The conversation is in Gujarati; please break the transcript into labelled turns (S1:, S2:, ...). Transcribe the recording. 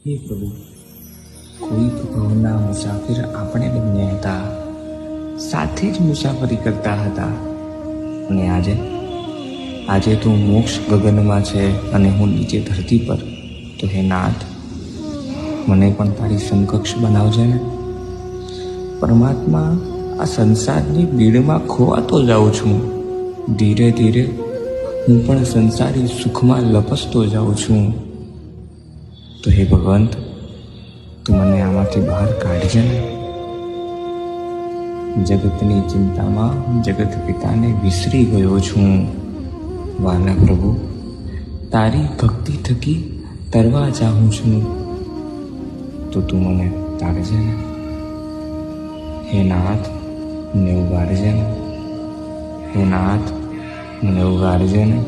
S1: હે પ્રભુ, કોઈક ભવના મુસાફિર આપણે બંને હતા, સાથે જ મુસાફરી કરતા હતા. અને આજે તું મોક્ષ ગગનમાં છે અને હું નીચે ધરતી પર. તો હે નાથ, મને પણ તારી સમકક્ષ બનાવજે ને. પરમાત્મા, આ સંસારની ભીડમાં ખોવાતો જાઉં છું. ધીરે ધીરે હું પણ સંસારી સુખમાં લપસતો જાઉં છું. તો હે ભગવંત, તું મને આમાંથી બહાર કાઢજે ને. જગતની ચિંતામાં જગત પિતાને વિસરી ગયો છું. વાલા પ્રભુ, તારી ભક્તિ થકી તરવા જાઉં છું. તો તું મને તારજે ને. હે નાથ, મને ઉગાડજે ને. હે નાથ, મને ઉગાડજે ને.